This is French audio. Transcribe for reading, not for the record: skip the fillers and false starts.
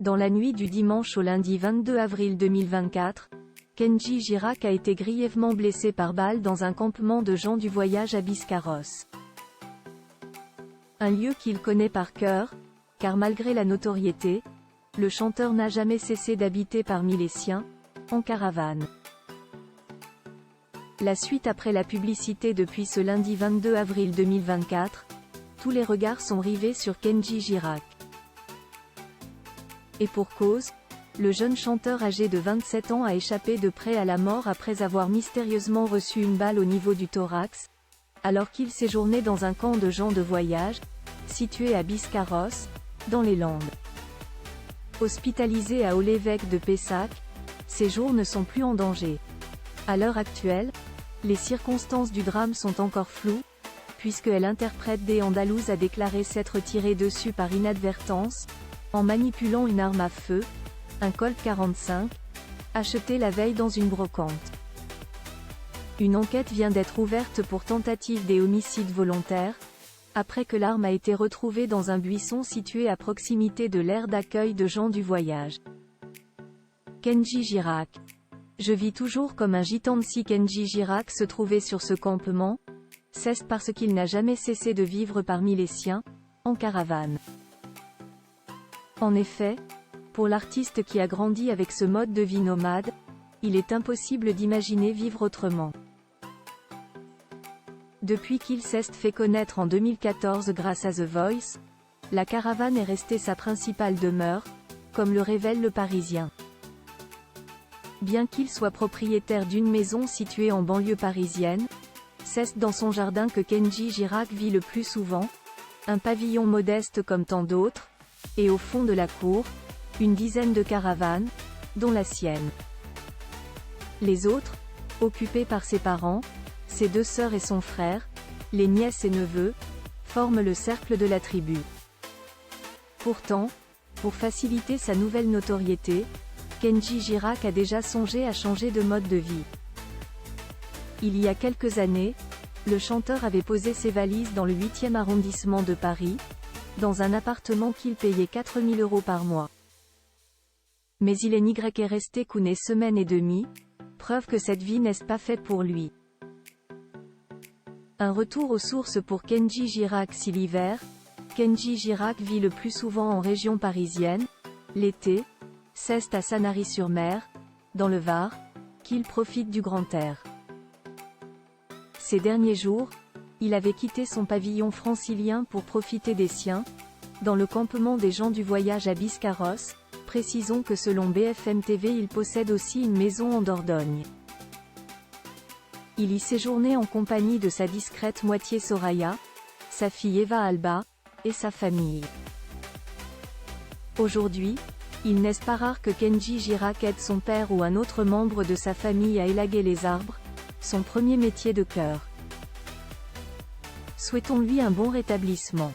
Dans la nuit du dimanche au lundi 22 avril 2024, Kenji Girac a été grièvement blessé par balle dans un campement de gens du voyage à Biscarrosse. Un lieu qu'il connaît par cœur, car malgré la notoriété, le chanteur n'a jamais cessé d'habiter parmi les siens, en caravane. La suite après la publicité depuis ce lundi 22 avril 2024, tous les regards sont rivés sur Kenji Girac. Et pour cause, le jeune chanteur âgé de 27 ans a échappé de près à la mort après avoir mystérieusement reçu une balle au niveau du thorax, alors qu'il séjournait dans un camp de gens de voyage, situé à Biscarrosse, dans les Landes. Hospitalisé à Olévêque de Pessac, ses jours ne sont plus en danger. À l'heure actuelle, les circonstances du drame sont encore floues, puisque l'interprète des Andalouse a déclaré s'être tiré dessus par inadvertance, en manipulant une arme à feu, un Colt 45, acheté la veille dans une brocante. Une enquête vient d'être ouverte pour tentative des homicides volontaires, après que l'arme a été retrouvée dans un buisson situé à proximité de l'aire d'accueil de gens du voyage. Kenji Girac. Je vis toujours comme un gitan. Si Kenji Girac se trouvait sur ce campement, c'est parce qu'il n'a jamais cessé de vivre parmi les siens, en caravane. En effet, pour l'artiste qui a grandi avec ce mode de vie nomade, il est impossible d'imaginer vivre autrement. Depuis qu'il s'est fait connaître en 2014 grâce à The Voice, la caravane est restée sa principale demeure, comme le révèle Le Parisien. Bien qu'il soit propriétaire d'une maison située en banlieue parisienne, c'est dans son jardin que Kenji Girac vit le plus souvent, un pavillon modeste comme tant d'autres, et au fond de la cour, une dizaine de caravanes, dont la sienne. Les autres, occupés par ses parents, ses deux sœurs et son frère, les nièces et neveux, forment le cercle de la tribu. Pourtant, pour faciliter sa nouvelle notoriété, Kenji Girac a déjà songé à changer de mode de vie. Il y a quelques années, le chanteur avait posé ses valises dans le 8e arrondissement de Paris, dans un appartement qu'il payait 4 000 € par mois. Mais il est resté qu'une semaine et demie, preuve que cette vie n'est pas faite pour lui. Un retour aux sources pour Kenji Girac. Si l'hiver, Kenji Girac vit le plus souvent en région parisienne, l'été, c'est à Sanary-sur-Mer, dans le Var, qu'il profite du grand air. Ces derniers jours, il avait quitté son pavillon francilien pour profiter des siens, dans le campement des gens du voyage à Biscarrosse. Précisons que selon BFM TV il possède aussi une maison en Dordogne. Il y séjournait en compagnie de sa discrète moitié Soraya, sa fille Eva Alba, et sa famille. Aujourd'hui, il n'est pas rare que Kenji Girac aide son père ou un autre membre de sa famille à élaguer les arbres, son premier métier de cœur. Souhaitons-lui un bon rétablissement.